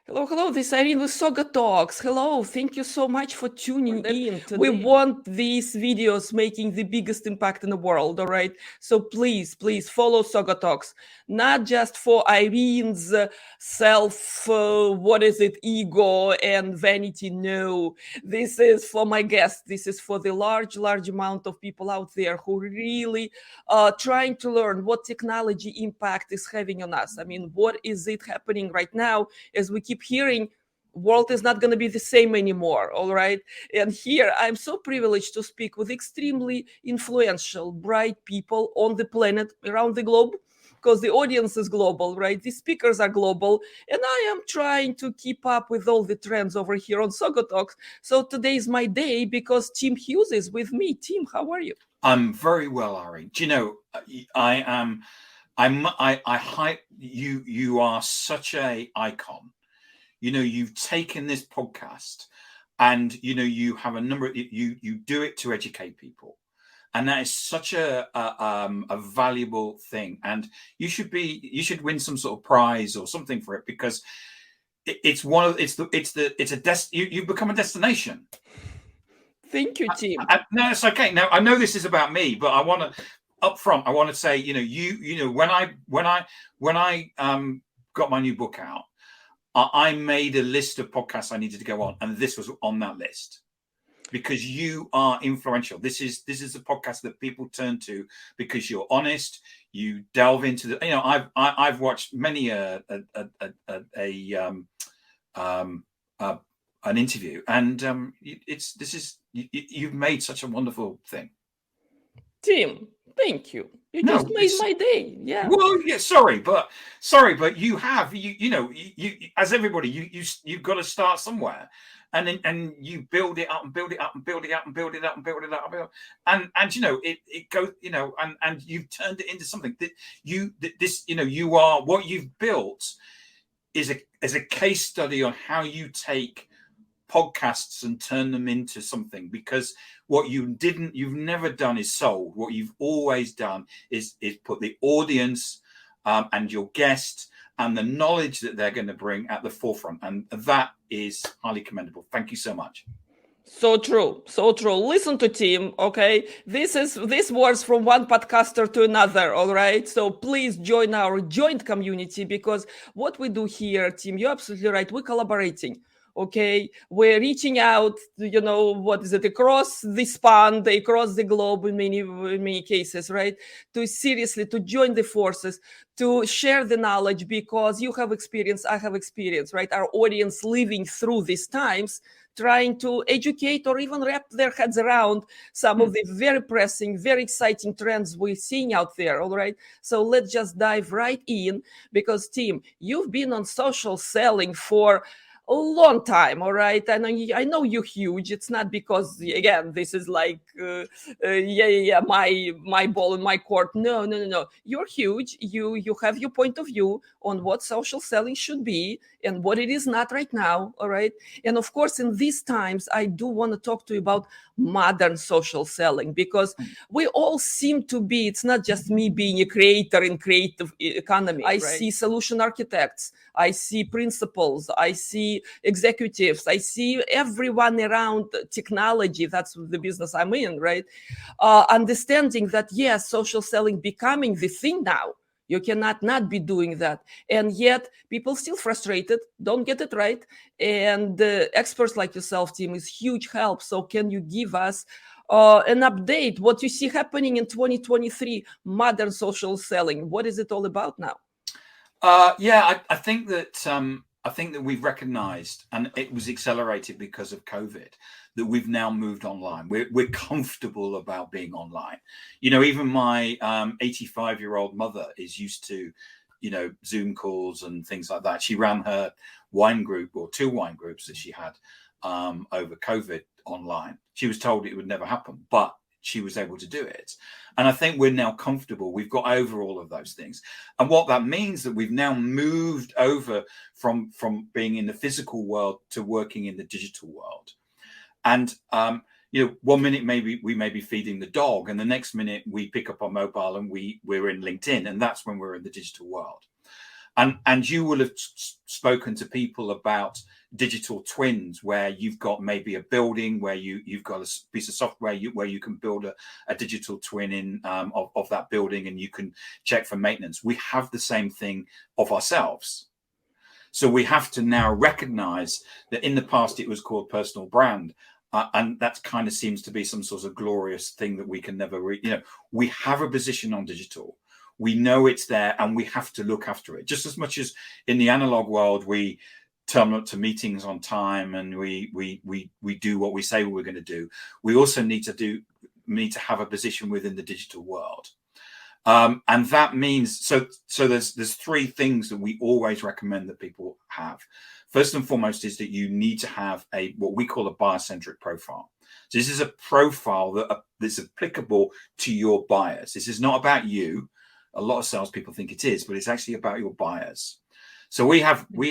Hello, hello. This is Irene with SaugaTalks. Hello, thank you so much for tuning in. We today. want these videos making the biggest impact in the world, all right? So please, please follow SaugaTalks, not just for Irene's ego and vanity. No, this is for my guests. This is for the large, large amount of people out there who really trying to learn what technology impact is having on us. I mean, what is it happening right now? As we keep hearing, world is not going to be the same anymore, all right? And here I'm so privileged to speak with extremely influential, bright people on the planet, around the globe, because the audience is global, right? The speakers are global, and I am trying to keep up with all the trends over here on SaugaTalks. So today is my day because Tim Hughes is with me. Tim, how are you? I'm very well, Ari. Do you know, I am. I hype you. You are such a icon. You know, you've taken this podcast, and you know you have a number. You do it to educate people, and that is such a valuable thing. And you should win some sort of prize or something for it, because it's you've become a destination. Thank you, Tim. No, it's okay. Now I know this is about me, but I want to up front. I want to say, you know, when I got my new book out, I made a list of podcasts I needed to go on, and this was on that list because you are influential. This is a podcast that people turn to because you're honest. You delve into the. You know, I've watched many an interview, and you've made such a wonderful thing. Tim, thank you. You just made my day. Yeah. Well, yeah. Sorry, but you have you as everybody you've got to start somewhere, and you build it up and build it up and build it up and build it up and build it up and you know it goes, you know, and you've turned it into something that you are what you've built is a case study on how you take podcasts and turn them into something, because what you've never done is sold. What you've always done is put the audience and your guest and the knowledge that they're going to bring at the forefront, and that is highly commendable. Thank you so much. So true, so true. Listen to Tim, okay? This words from one podcaster to another, all right? So please join our joint community, because what we do here, Tim, you're absolutely right. We're collaborating. Okay, we're reaching out, you know, what is it, across the span, across the globe in many cases, right? To seriously to join the forces, to share the knowledge, because you have experience, I have experience, right? Our audience living through these times, trying to educate or even wrap their heads around some of the very pressing, very exciting trends we're seeing out there. All right. So let's just dive right in, because Tim, you've been on social selling for a long time, all right? And I know you're huge. It's not because, again, this is like my ball in my court. No. You're huge. You have your point of view on what social selling should be and what it is not right now, all right? And of course, in these times, I do want to talk to you about modern social selling, because we all seem to be, it's not just me being a creator in creative economy. I see solution architects, I see principals, I see executives, I see everyone around technology. That's the business I'm in, right? Understanding that, yes, social selling becoming the thing now. You cannot not be doing that. And yet people still frustrated, don't get it right. And experts like yourself, Tim, is huge help. So can you give us an update, what you see happening in 2023, modern social selling? What is it all about now? I think that we've recognized, and it was accelerated because of COVID, that we've now moved online. We're comfortable about being online. You know, even my 85-year-old mother is used to, you know, Zoom calls and things like that. She ran her wine group, or 2 wine groups that she had over COVID online. She was told it would never happen, but she was able to do it. And I think we're now comfortable. We've got over all of those things. And what that means, that we've now moved over from being in the physical world to working in the digital world. And, you know, one minute we may be feeding the dog, and the next minute we pick up our mobile and we're in LinkedIn, and that's when we're in the digital world. And you will have spoken to people about digital twins, where you've got maybe a building where you've got a piece of software where you can build a digital twin of that building, and you can check for maintenance. We have the same thing of ourselves. So we have to now recognize that in the past it was called personal brand. And that kind of seems to be some sort of glorious thing that we can never we have a position on digital. We know it's there, and we have to look after it. Just as much as in the analog world, we turn up to meetings on time and we do what we say we're going to do. We also need to have a position within the digital world. And that means, so there's three things that we always recommend that people have. First and foremost is that you need to have what we call a buyer-centric profile. So this is a profile that's applicable to your buyers. This is not about you. A lot of salespeople think it is, but it's actually about your buyers. So we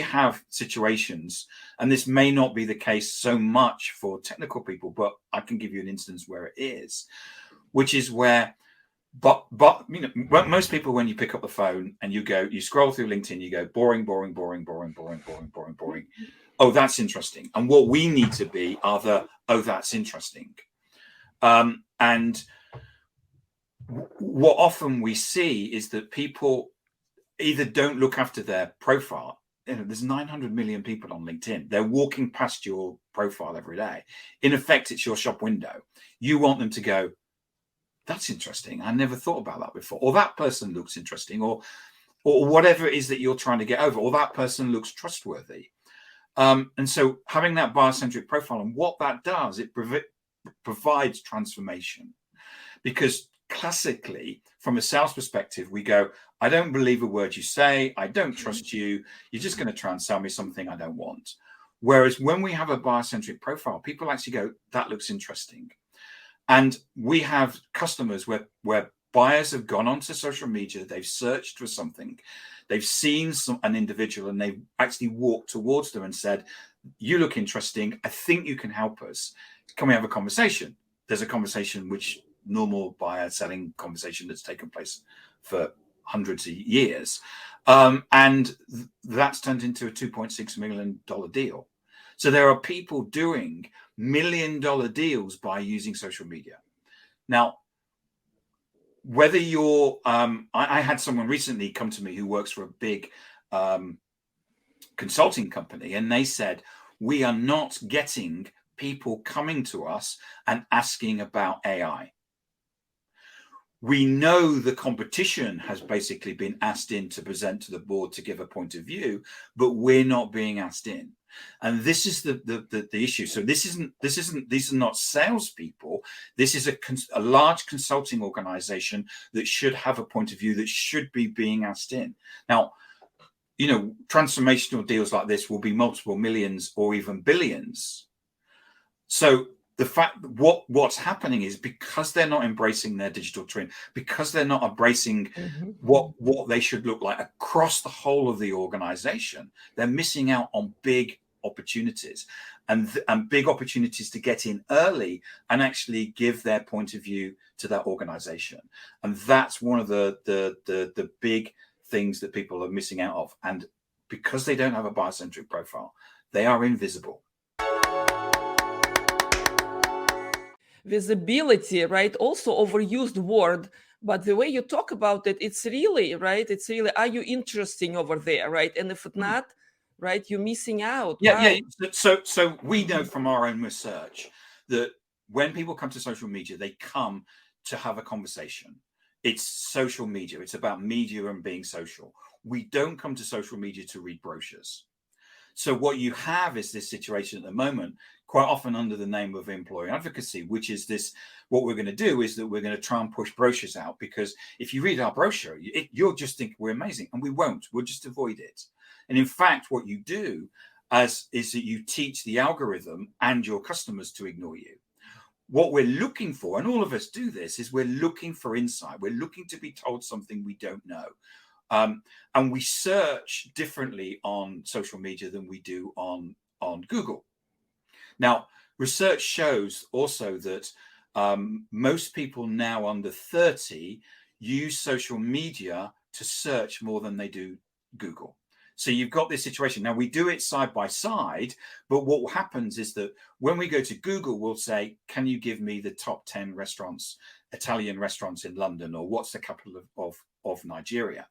have situations, and this may not be the case so much for technical people, but I can give you an instance where it is, which is where, but most people, when you pick up the phone and you scroll through LinkedIn, you go boring. Oh, that's interesting. And what we need to be are that's interesting. And what often we see is that people either don't look after their profile. There's 900 million people on LinkedIn. They're walking past your profile every day. In effect, it's your shop window. You want them to go, that's interesting. I never thought about that before. Or that person looks interesting, or whatever it is that you're trying to get over, or that person looks trustworthy. And so having that buyer-centric profile, and what that does, it provides transformation. Because classically, from a sales perspective, we go, I don't believe a word you say. I don't trust you. You're just going to try and sell me something I don't want. Whereas when we have a buyer-centric profile, people actually go, that looks interesting. And we have customers where buyers have gone onto social media, they've searched for something, they've seen an individual, and they've actually walked towards them and said, you look interesting. I think you can help us. Can we have a conversation? There's a conversation, which normal buyer selling conversation that's taken place for hundreds of years. And that's turned into a $2.6 million deal. So there are people doing $1 million deals by using social media. Now, whether you're, I had someone recently come to me who works for a big consulting company, and they said, we are not getting people coming to us and asking about AI. We know the competition has basically been asked in to present to the board to give a point of view, but we're not being asked in. And this is the issue. So these are not salespeople. This is a large consulting organization that should have a point of view, that should be being asked in. Now, transformational deals like this will be multiple millions or even billions. So the fact what's happening is, because they're not embracing their digital twin, because they're not embracing what they should look like across the whole of the organization, they're missing out on big opportunities and big opportunities to get in early and actually give their point of view to that organization. And that's one of the big things that people are missing out of. And because they don't have a buyer-centric profile, they are invisible. Visibility, right? Also overused word, but the way you talk about it, it's really, right? It's really, are you interesting over there, right? And if it's not, right, you're missing out. Yeah, wow. yeah. So we know from our own research that when people come to social media, they come to have a conversation. It's social media. It's about media and being social. We don't come to social media to read brochures. So what you have is this situation at the moment, quite often under the name of employee advocacy, which is this, what we're going to do is that we're going to try and push brochures out, because if you read our brochure, you'll just think we're amazing, and we won't. We'll just avoid it. And in fact, what you do is that you teach the algorithm and your customers to ignore you. What we're looking for, and all of us do this, is we're looking for insight. We're looking to be told something we don't know. And we search differently on social media than we do on Google. Now, research shows also that most people now under 30 use social media to search more than they do Google. So you've got this situation. Now we do it side by side, but what happens is that when we go to Google, we'll say, can you give me the top 10 restaurants, Italian restaurants in London, or what's the capital of Nigeria?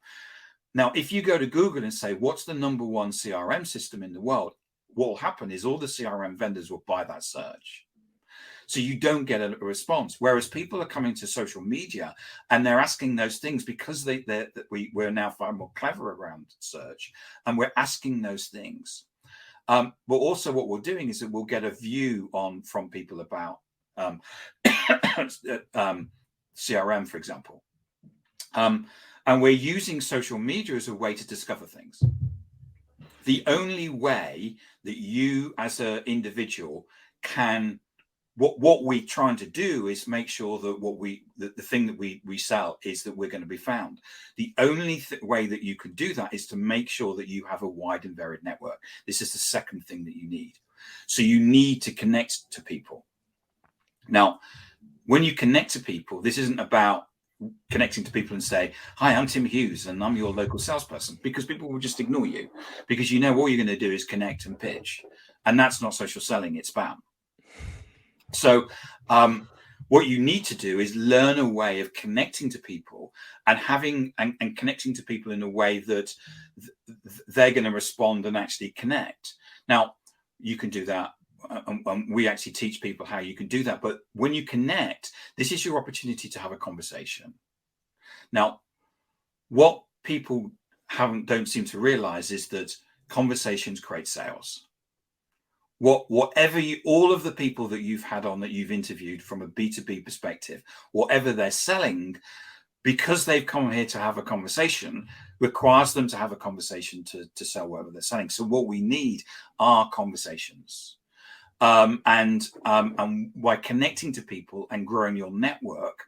Now, if you go to Google and say, what's the number one CRM system in the world? What will happen is all the CRM vendors will buy that search. So you don't get a response. Whereas people are coming to social media and they're asking those things because we're now far more clever around search, and we're asking those things. But also what we're doing is that we'll get a view from people about CRM, for example. And we're using social media as a way to discover things. The only way that you as an individual can, what we're trying to do is make sure that the thing that we sell is that we're going to be found. The only way that you can do that is to make sure that you have a wide and varied network. This is the second thing that you need. So you need to connect to people. Now, when you connect to people, this isn't about connecting to people and say, hi, I'm Tim Hughes and I'm your local salesperson, because people will just ignore you, because all you're going to do is connect and pitch. And that's not social selling, it's spam. So what you need to do is learn a way of connecting to people and connecting to people in a way that they're going to respond and actually connect. Now, you can do that. We actually teach people how you can do that. But when you connect, this is your opportunity to have a conversation. Now, what people don't seem to realize is that conversations create sales. All of the people that you've had on, that you've interviewed from a B2B perspective, whatever they're selling, because they've come here to have a conversation, requires them to have a conversation to sell whatever they're selling. So what we need are conversations. And by connecting to people and growing your network,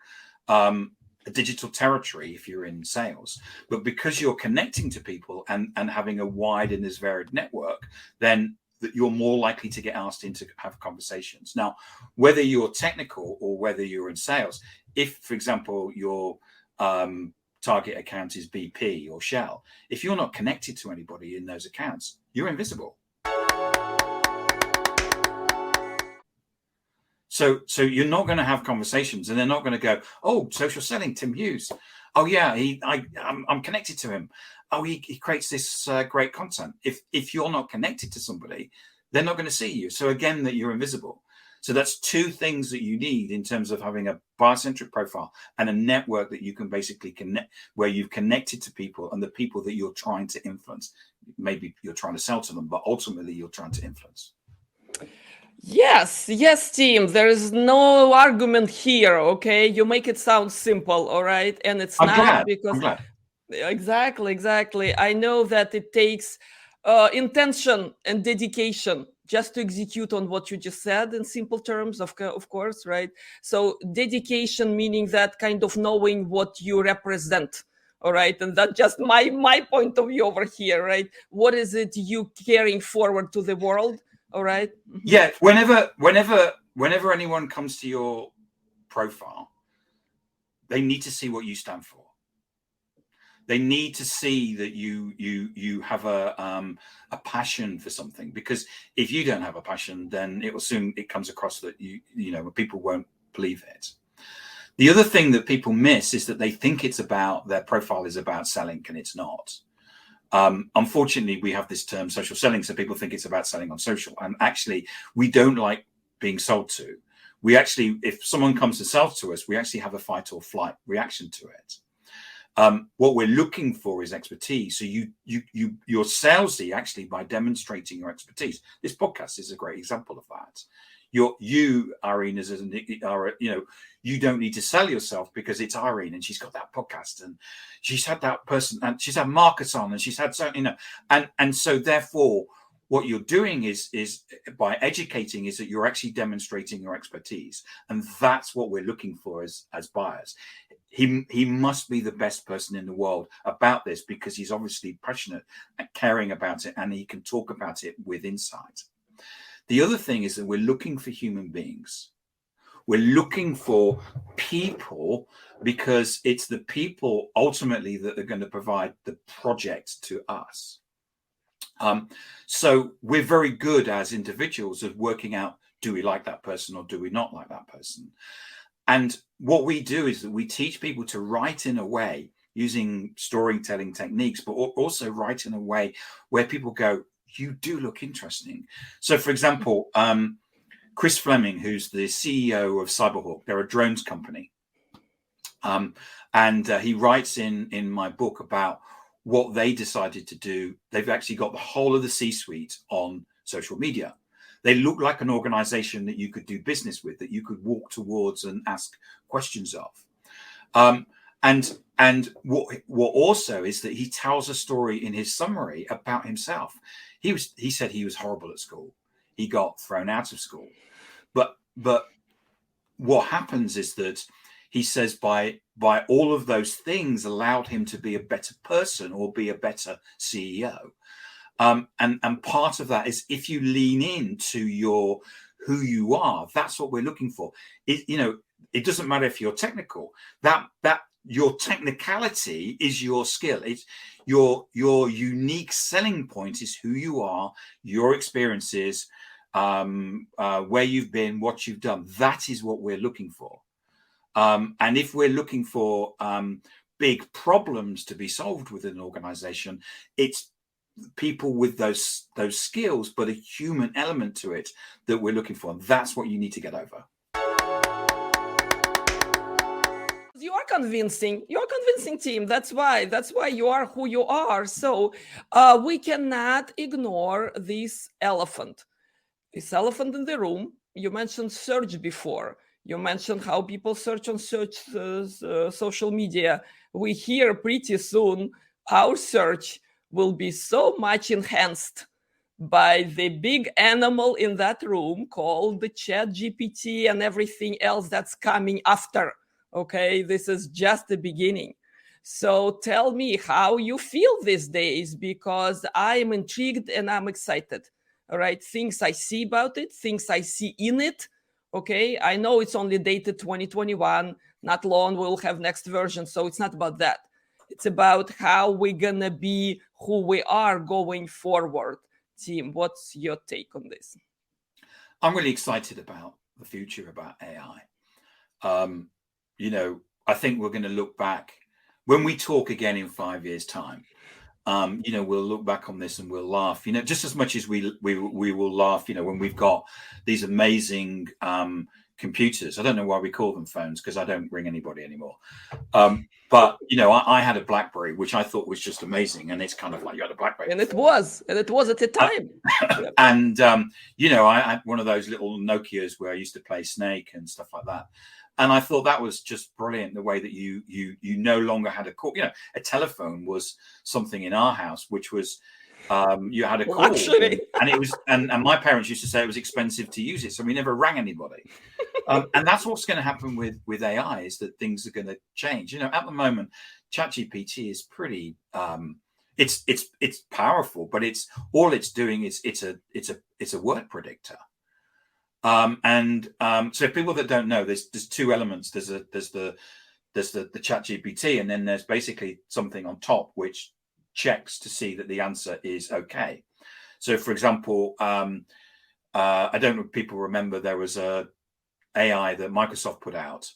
a digital territory if you're in sales, but because you're connecting to people and having a wide and as varied network, then that you're more likely to get asked in to have conversations. Now, whether you're technical or whether you're in sales, if, for example, your target account is BP or Shell, if you're not connected to anybody in those accounts, you're invisible. So you're not going to have conversations, and they're not going to go, oh, social selling, Tim Hughes. Oh yeah, I'm connected to him. Oh, he creates this great content. If you're not connected to somebody, they're not going to see you. So again, that you're invisible. So that's two things that you need in terms of having a buyer-centric profile and a network that you can basically connect, where you've connected to people and the people that you're trying to influence. Maybe you're trying to sell to them, but ultimately you're trying to influence. Yes, Tim, there is no argument here, okay? You make it sound simple, all right? And it's I'm not, glad. because I'm glad. Exactly. I know that it takes intention and dedication just to execute on what you just said in simple terms, of course, right? So dedication, meaning that kind of knowing what you represent. All right. And that's just my point of view over here, right? What is it you carrying forward to the world? All right. Mm-hmm. Yeah. Whenever anyone comes to your profile, they need to see what you stand for. They need to see that you have a passion for something, because if you don't have a passion, then it comes across that people won't believe it. The other thing that people miss is that they think their profile is about selling, and it's not. Unfortunately, we have this term social selling, so people think it's about selling on social, and actually we don't like being sold to. We actually, if someone comes to sell to us, we actually have a fight or flight reaction to it. What we're looking for is expertise. So you're salesy actually by demonstrating your expertise. This podcast is a great example of that. Irene, you don't need to sell yourself, because it's Irene and she's got that podcast and she's had that person and she's had Marcus on and she's had and so therefore what you're doing is by educating is that you're actually demonstrating your expertise, and that's what we're looking for as buyers. He must be the best person in the world about this, because he's obviously passionate and caring about it, and he can talk about it with insight. The other thing is that we're looking for human beings. We're looking for people because it's the people ultimately that are going to provide the project to us. So we're very good as individuals at working out, do we like that person or do we not like that person? And what we do is that we teach people to write in a way using storytelling techniques, but also write in a way where people go, you do look interesting. So, for example, Chris Fleming, who's the CEO of Cyberhawk, they're a drones company. And he writes in my book about what they decided to do. They've actually got the whole of the C-suite on social media. They look like an organization that you could do business with, that you could walk towards and ask questions of. And what also is that he tells a story in his summary about himself. He said he was horrible at school. He got thrown out of school. But what happens is that he says by all of those things allowed him to be a better person or be a better CEO. And part of that is if you lean into who you are, that's what we're looking for. It doesn't matter if you're technical. That your technicality is your skill. It's your unique selling point is who you are, your experiences, where you've been, what you've done. That is what we're looking for. And if we're looking for big problems to be solved within an organization, it's people with those skills, but a human element to it that we're looking for. And that's what you need to get over. You're convincing team. That's why you are who you are. So we cannot ignore this elephant in the room. You mentioned search before. You mentioned how people search on social media. We hear pretty soon our search will be so much enhanced by the big animal in that room called the ChatGPT and everything else that's coming after. Okay, this is just the beginning. So tell me how you feel these days, because I am intrigued and I'm excited. All right, things I see about it, things I see in it. Okay, I know it's only dated 2021. Not long, we'll have next version. So it's not about that. It's about how we're gonna be who we are going forward. Tim, what's your take on this? I'm really excited about the future, about AI. I think we're going to look back when we talk again in 5 years' time. We'll look back on this and we'll laugh. Just as much as we will laugh. When we've got these amazing computers. I don't know why we call them phones, because I don't ring anybody anymore. But I had a BlackBerry, which I thought was just amazing, and it's kind of like you had a BlackBerry, and it was at the time. And I had one of those little Nokias where I used to play Snake and stuff like that. And I thought that was just brilliant, the way that you no longer had a call. A telephone was something in our house, which was you had a call, and it was, and my parents used to say it was expensive to use it, so we never rang anybody. And that's what's going to happen with AI, is that things are going to change. At the moment, ChatGPT is pretty. It's powerful, but it's doing is it's a word predictor. So people that don't know, there's two elements. There's the ChatGPT, and then there's basically something on top which checks to see that the answer is okay. So, for example, I don't know if people remember, there was a AI that Microsoft put out,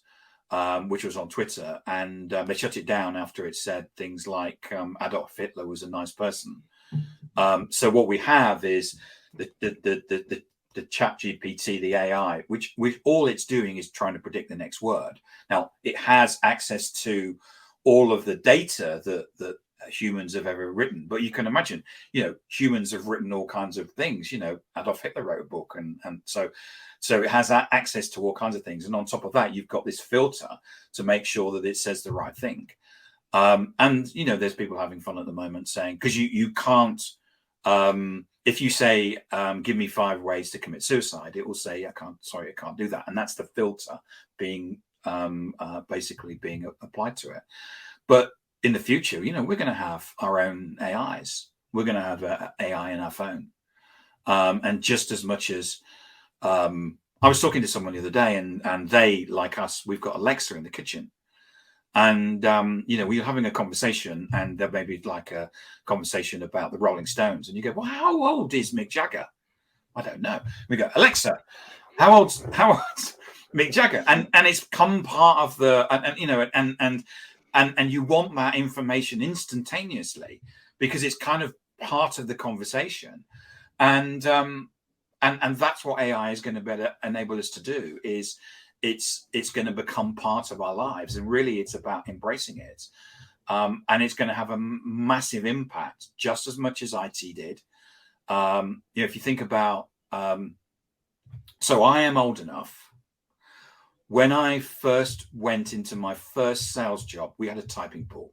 which was on Twitter, and they shut it down after it said things like Adolf Hitler was a nice person. So what we have is the ChatGPT, the AI, which all it's doing is trying to predict the next word. Now, it has access to all of the data that humans have ever written, but you can imagine, humans have written all kinds of things. Adolf Hitler wrote a book, and so it has access to all kinds of things. And on top of that, you've got this filter to make sure that it says the right thing. And there's people having fun at the moment saying, because you can't. If you say, give me 5 ways to commit suicide, it will say, I can't do that. And that's the filter being basically being applied to it. But in the future, we're going to have our own AIs. We're going to have AI in our phone. And just as much as I was talking to someone the other day, and they, like us, we've got Alexa in the kitchen. And, we were having a conversation, and there may be like a conversation about the Rolling Stones. And you go, well, how old is Mick Jagger? I don't know. We go, Alexa, how old's Mick Jagger? And it's come part of the, and you want that information instantaneously because it's kind of part of the conversation. And that's what AI is going to better enable us to do. Is it's going to become part of our lives, and really it's about embracing it, and it's going to have a massive impact, just as much as IT did. If you think about, so I am old enough. When I first went into my first sales job, we had a typing pool.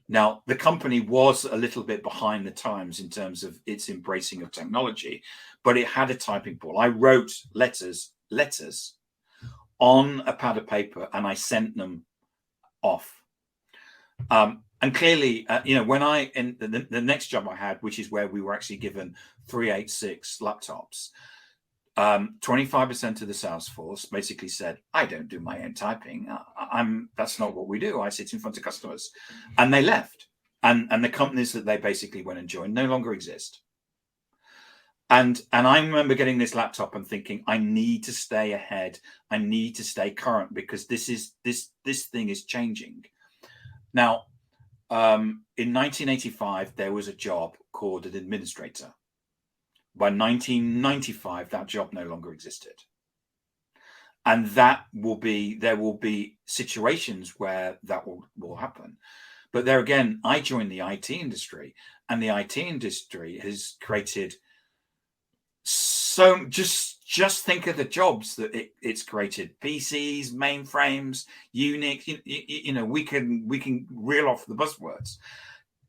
Now, the company was a little bit behind the times in terms of its embracing of technology, but it had a typing pool. I wrote letters on a pad of paper, and I sent them off. And clearly, when in the next job I had, which is where we were actually given 386 laptops, 25% of the sales force basically said, I don't do my own typing. That's not what we do. I sit in front of customers. And they left. And the companies that they basically went and joined no longer exist. And I remember getting this laptop and thinking, I need to stay ahead. I need to stay current, because this thing is changing. Now, in 1985, there was a job called an administrator. By 1995, that job no longer existed. And there will be situations where that will happen. But there again, I joined the IT industry, and the IT industry has created so just think of the jobs that it's created: PCs, mainframes, Unix. We can reel off the buzzwords.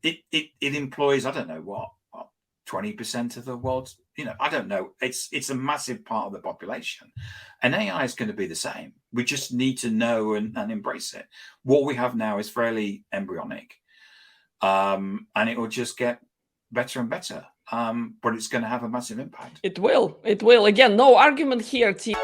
It employs, I don't know what 20% of the world. I don't know. It's a massive part of the population, and AI is going to be the same. We just need to know and embrace it. What we have now is fairly embryonic, and it will just get better and better. But it's going to have a massive impact. It will. Again, no argument here, team.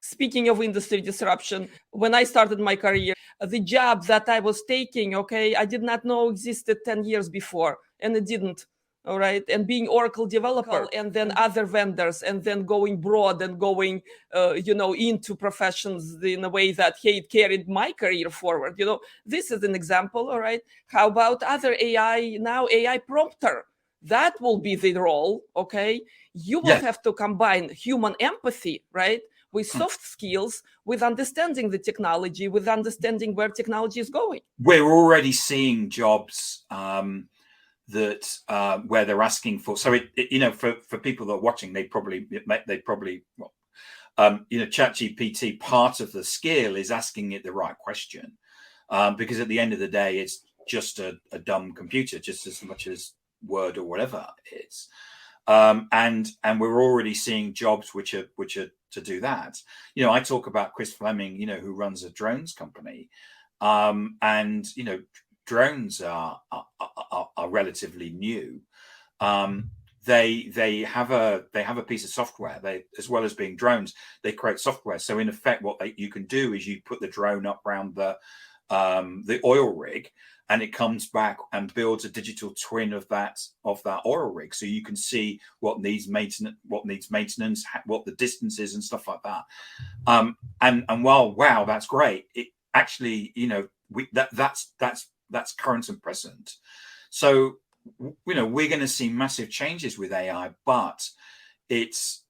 Speaking of industry disruption, when I started my career, the job that I was taking, I did not know existed 10 years before, and it didn't. All right. And being Oracle developer, and then other vendors, and then going broad and going, into professions in a way that it carried my career forward. This is an example. All right. How about other AI now? AI prompter. That will be the role. Okay. You will have to combine human empathy, right, with soft skills, with understanding the technology, with understanding where technology is going. We're already seeing jobs that where they're asking for. So for people that are watching, they probably ChatGPT, part of the skill is asking it the right question, because at the end of the day, it's just a dumb computer, just as much as Word or whatever it is. And we're already seeing jobs which are to do that. I talk about Chris Fleming, who runs a drones company, and drones are relatively new. They have a piece of software. They, as well as being drones, they create software. So in effect, what you can do is you put the drone up around the oil rig, and it comes back and builds a digital twin of that oil rig, so you can see what needs maintenance, what the distance is, and stuff like that. And while wow, that's great, it actually that's current and present. So we're going to see massive changes with AI, but it's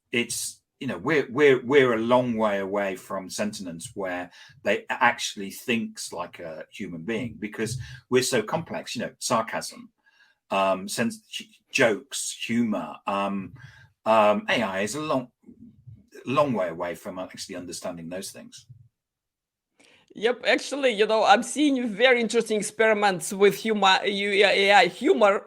we're a long way away from sentience, where they actually thinks like a human being, because we're so complex. Sarcasm, sense, jokes, humor. AI is a long way away from actually understanding those things. Yep, actually, I'm seeing very interesting experiments with AI humor,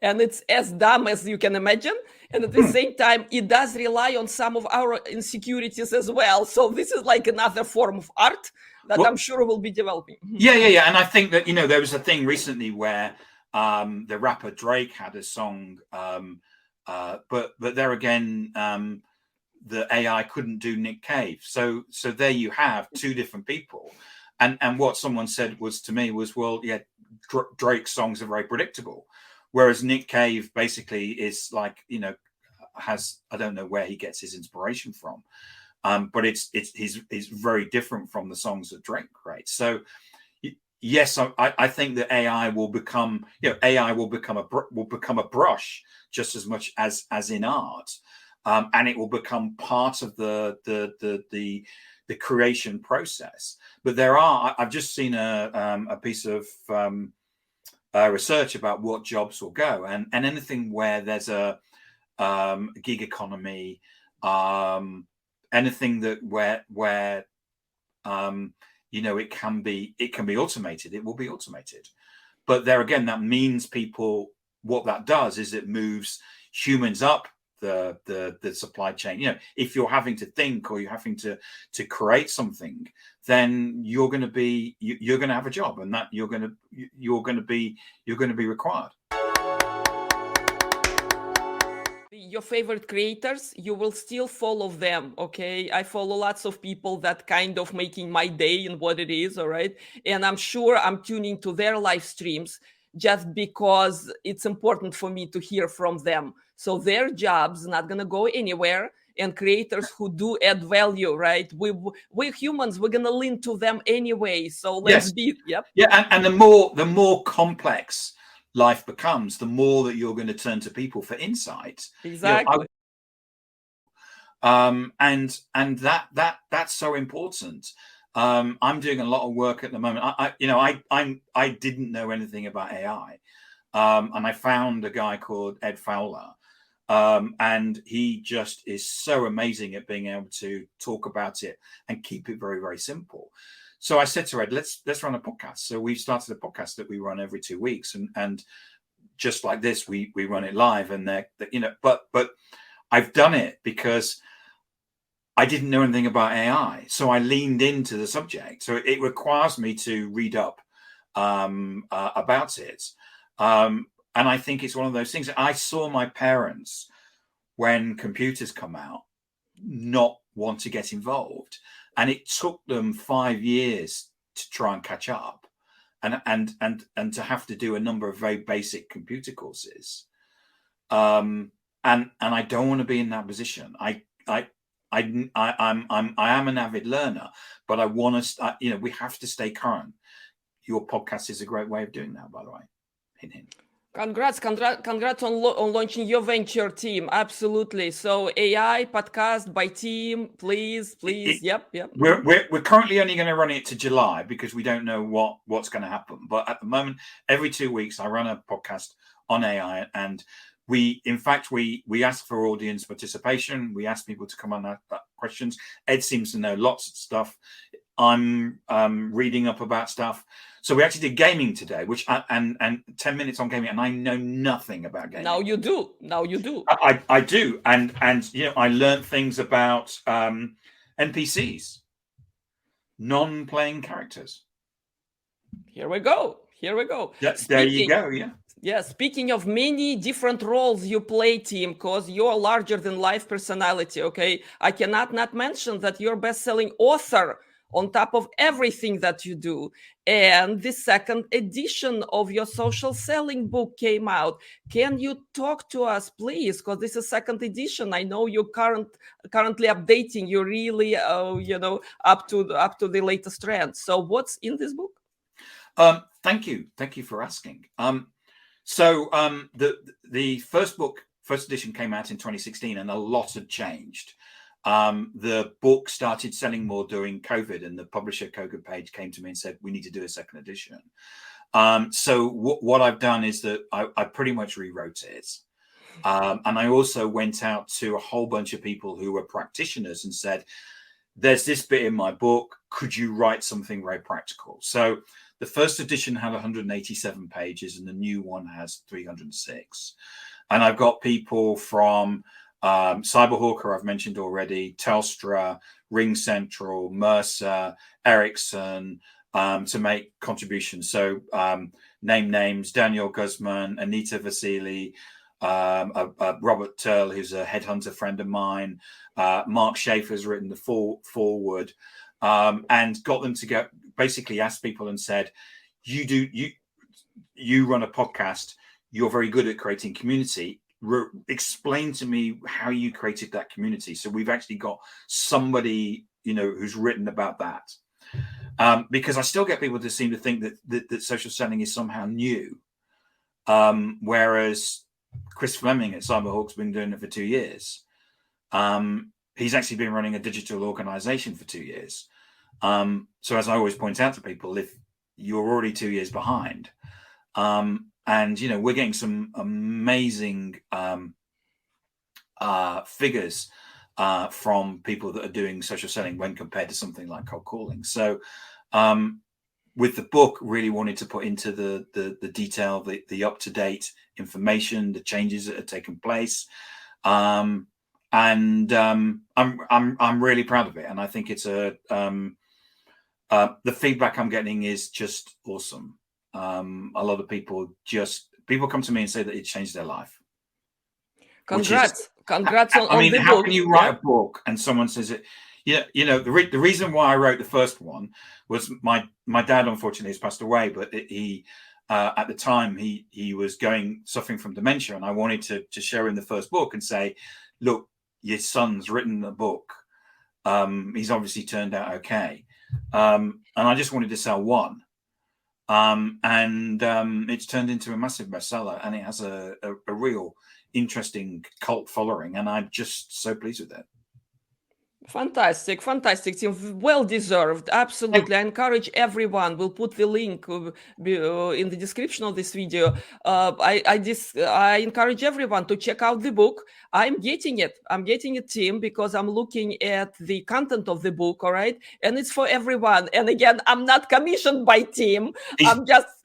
and it's as dumb as you can imagine. And at the same time, it does rely on some of our insecurities as well. So this is like another form of art that I'm sure will be developing. Yeah. And I think that, there was a thing recently where the rapper Drake had a song But there again, the AI couldn't do Nick Cave. So there you have two different people. And what someone said to me was, well, yeah, Drake's songs are very predictable, whereas Nick Cave basically is like, I don't know where he gets his inspiration from, but he's very different from the songs that Drake creates. So yes, I think that AI will become a brush just as much as in art, and it will become part of the creation process. But I've just seen a piece of research about what jobs will go, and anything where there's a gig economy, anything that where it can be automated, it will be automated. But there again, that means what that does is it moves humans up the supply chain. If you're having to think, or you're having to create something, then you're going to have a job, and that you're going to be required. Your favorite creators, you will still follow them, okay? I follow lots of people that kind of making my day and what it is, all right? And I'm sure I'm tuning to their live streams just because it's important for me to hear from them. So their job's not gonna go anywhere. And creators who do add value, right? We humans, we're gonna lean to them anyway. So let's be, yep. Yeah, and the more complex life becomes, the more that you're going to turn to people for insights. Exactly. And that's so important. I'm doing a lot of work at the moment. I didn't know anything about AI, and I found a guy called Ed Fowler, and he just is so amazing at being able to talk about it and keep it very, very simple. So I said to Ed, let's run a podcast. So we've started a podcast that we run every 2 weeks, and just like this, we run it live. And but I've done it because I didn't know anything about AI, so I leaned into the subject. So it requires me to read up about it, and I think it's one of those things. I saw my parents, when computers come out, not want to get involved. And it took them 5 years to try and catch up, and to have to do a number of very basic computer courses. And I don't want to be in that position. I am an avid learner, but I want to. We have to stay current. Your podcast is a great way of doing that, by the way. Hint, hint. Congrats on launching your venture, team. Absolutely. So AI podcast by team, please. Yep. We're currently only going to run it to July because we don't know what's going to happen. But at the moment, every 2 weeks, I run a podcast on AI, and we ask for audience participation. We ask people to come on questions. Ed seems to know lots of stuff. I'm reading up about stuff. So we actually did gaming today, and 10 minutes on gaming, and I know nothing about gaming. Now you do. I do, and I learned things about NPCs, non-playing characters. Here we go. There you go. Yeah. Yeah, speaking of many different roles you play, team, because you're larger than life personality, okay? I cannot not mention that you're best-selling author on top of everything that you do. And the second edition of your social selling book came out. Can you talk to us, please? Because this is second edition. I know you're currently updating. You're really, up to the latest trends. So what's in this book? Thank you for asking. So the first edition came out in 2016, and a lot had changed. The book started selling more during COVID, and the publisher Koga Page came to me and said, we need to do a second edition. So what I've done is that I pretty much rewrote it. And I also went out to a whole bunch of people who were practitioners and said, there's this bit in my book, could you write something very practical? So the first edition had 187 pages, and the new one has 306. And I've got people from Cyberhawker, I've mentioned already, Telstra, Ring Central, Mercer, Ericsson, to make contributions. So name names: Daniel Guzman, Anita Vasili, Robert Turl, who's a headhunter friend of mine. Mark Schaefer's written the foreword, and got them to go, basically asked people and said, you run a podcast, you're very good at creating community. Explain to me how you created that community. So we've actually got somebody, who's written about that. Because I still get people that seem to think that social selling is somehow new. Whereas Chris Fleming at Cyberhawk's been doing it for 2 years. He's actually been running a digital organization for 2 years. So as I always point out to people, if you're already 2 years behind, and we're getting some amazing figures from people that are doing social selling when compared to something like cold calling. So with the book, really wanted to put into the detail, the up-to-date information, the changes that have taken place, and I'm really proud of it. And I think it's the feedback I'm getting is just awesome. A lot of people come to me and say that it changed their life. Congrats on the book. How can you write a book and someone says it? The reason why I wrote the first one was my dad unfortunately has passed away, but he at the time he was suffering from dementia, and I wanted to share in the first book and say, look, your son's written a book. He's obviously turned out okay, and I just wanted to sell one, and it's turned into a massive bestseller, and it has a real interesting cult following, and I'm just so pleased with it. Fantastic, Tim. Well deserved. Absolutely. I encourage everyone. We'll put the link in the description of this video. I encourage everyone to check out the book. I'm getting it, Tim, because I'm looking at the content of the book. All right, and it's for everyone. And again, I'm not commissioned by Tim.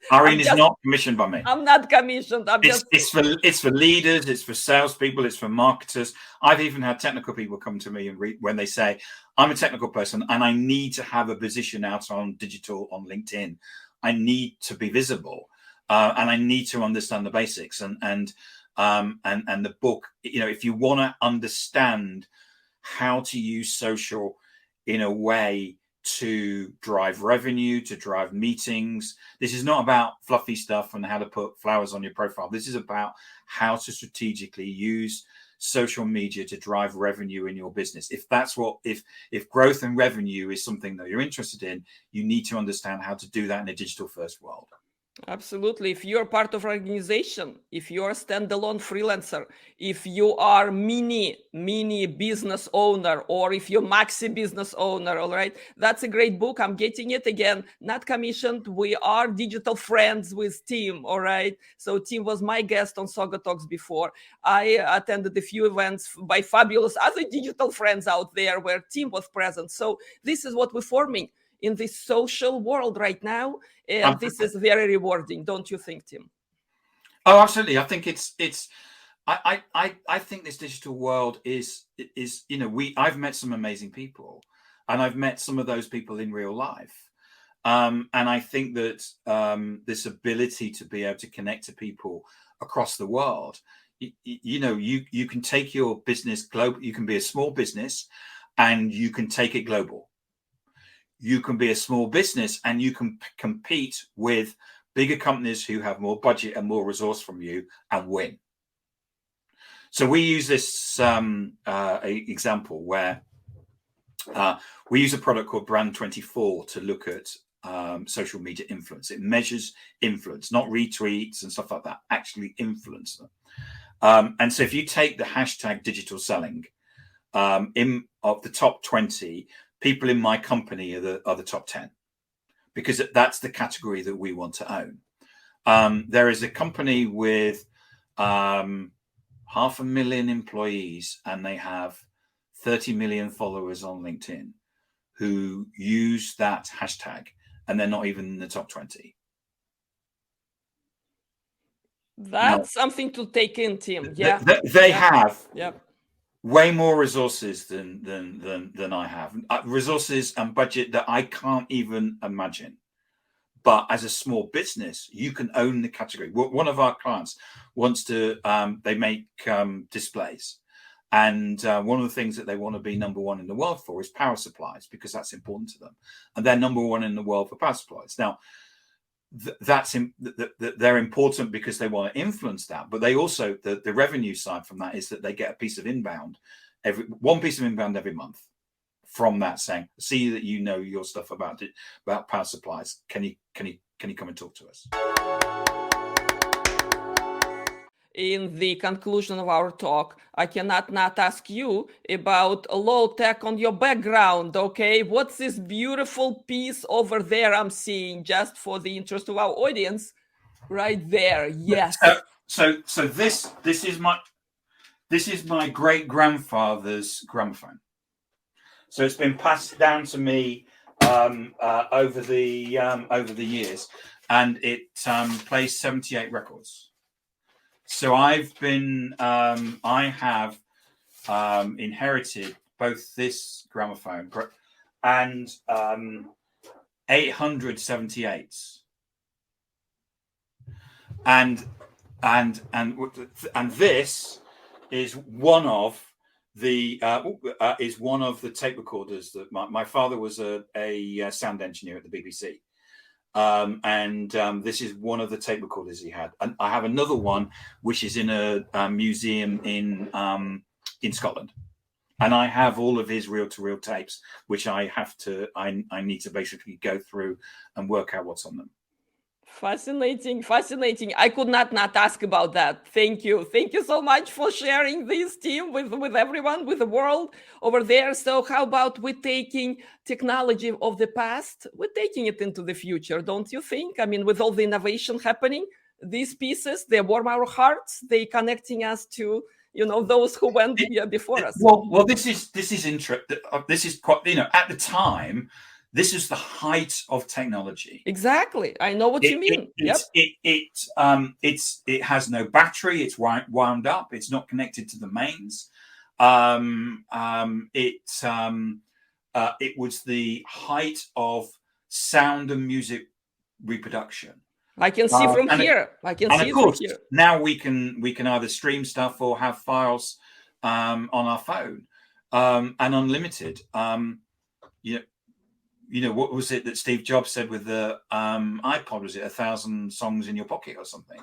Irene is not commissioned by me. I'm not commissioned. It's for leaders. It's for salespeople. It's for marketers. I've even had technical people come to me and when they say, I'm a technical person and I need to have a position out on digital, on LinkedIn. I need to be visible, and I need to understand the basics. And the book, if you want to understand how to use social in a way to drive revenue, to drive meetings. This is not about fluffy stuff and how to put flowers on your profile. This is about how to strategically use social media to drive revenue in your business. If growth and revenue is something that you're interested in, you need to understand how to do that in a digital first world. Absolutely. If you're part of an organization, if you're a standalone freelancer, if you are mini business owner, or if you're maxi business owner, all right, that's a great book. I'm getting it. Again, not commissioned. We are digital friends with Tim, all right? So Tim was my guest on SaugaTalks before. I attended a few events by fabulous other digital friends out there where Tim was present. So this is what we're forming in this social world right now, and this is very rewarding, don't you think, Tim? Oh, absolutely. I think I think this digital world is I've met some amazing people, and I've met some of those people in real life, and I think that this ability to be able to connect to people across the world, you can take your business global. You can be a small business and you can take it global. You can be a small business and you can compete with bigger companies who have more budget and more resource from you and win. So we use this example where we use a product called Brand24 to look at social media influence. It measures influence, not retweets and stuff like that, actually influence them. And so if you take the hashtag digital selling of the top 20, people in my company are the top 10, because that's the category that we want to own. There is a company with 500,000 employees, and they have 30 million followers on LinkedIn who use that hashtag, and they're not even in the top 20. That's something to take in, Tim. Yeah, they have. Yeah. Way more resources than I have, resources and budget that I can't even imagine. But as a small business, you can own the category. One of our clients wants to, they make displays. And one of the things that they want to be number one in the world for is power supplies, because that's important to them. And they're number one in the world for power supplies. Now, they're important because they want to influence that. But they also, the revenue side from that is that they get a piece of inbound, one piece of inbound every month from that, saying, see that you know your stuff about power supplies. Can you come and talk to us? In the conclusion of our talk, I cannot not ask you about low tech on your background. Okay, what's this beautiful piece over there I'm seeing, just for the interest of our audience, right there? Yes. So this is my great grandfather's gramophone. So it's been passed down to me over the years, and it plays 78 records. So I have inherited both this gramophone and 878s, and this is one of the tape recorders that my father was a sound engineer at the BBC. This is one of the tape recorders he had, and I have another one which is in a museum in Scotland, and I have all of his reel-to-reel tapes, which I need to basically go through and work out what's on them. Fascinating. I could not ask about that. Thank you so much for sharing this, Tim, with everyone, with the world over there. So how about we taking technology of the past, we're taking it into the future, don't you think? I mean, with all the innovation happening, these pieces, they warm our hearts, they connecting us to, those who went before us. Well, this is interesting. This is quite, at the time, this is the height of technology. Exactly. I know what you mean. It has no battery. It's wound up. It's not connected to the mains. It was the height of sound and music reproduction. I can see from here. Of course, now we can either stream stuff or have files on our phone, and unlimited. What was it that Steve Jobs said with the iPod? Was it 1,000 songs in your pocket or something?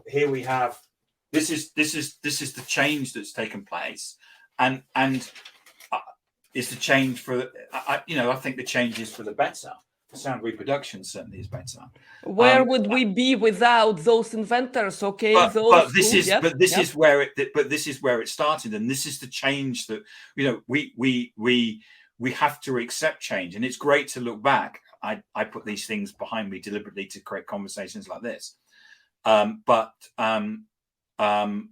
Here we have this is the change that's taken place, and it's the change for I think the change is for the better. Sound reproduction certainly is better. Where would we be without those inventors? Okay, but this is where it started, and this is the change that we have to accept change, and it's great to look back. I put these things behind me deliberately to create conversations like this. But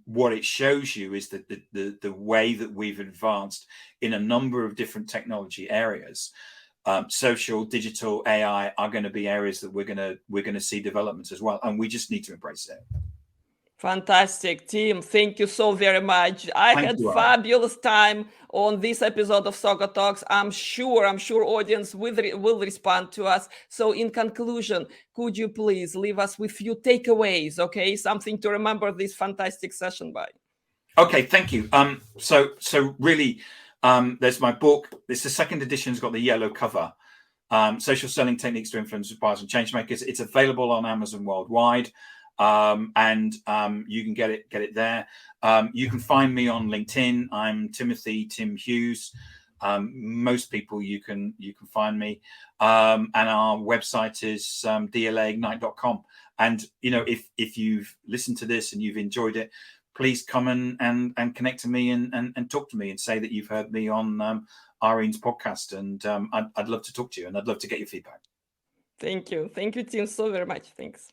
what it shows you is that the way that we've advanced in a number of different technology areas, social, digital, AI are going to be areas that we're going to see developments as well, and we just need to embrace it. Fantastic, Tim. Thank you so very much. I had fabulous time on this episode of SaugaTalks. I'm sure audience will respond to us. So in conclusion, could you please leave us with few takeaways, okay? Something to remember this fantastic session by. Okay, thank you. So really, there's my book. It's the second edition. It's got the yellow cover. Social Selling Techniques to Influence Buyers and Changemakers. It's available on Amazon worldwide. And you can get it there. You can find me on LinkedIn. I'm Tim Hughes. Most people you can find me. And our website is dlaignite.com. And if you've listened to this and you've enjoyed it, please come and connect to me and talk to me and say that you've heard me on Irene's podcast. And I'd love to talk to you, and I'd love to get your feedback. Thank you, Tim, so very much. Thanks.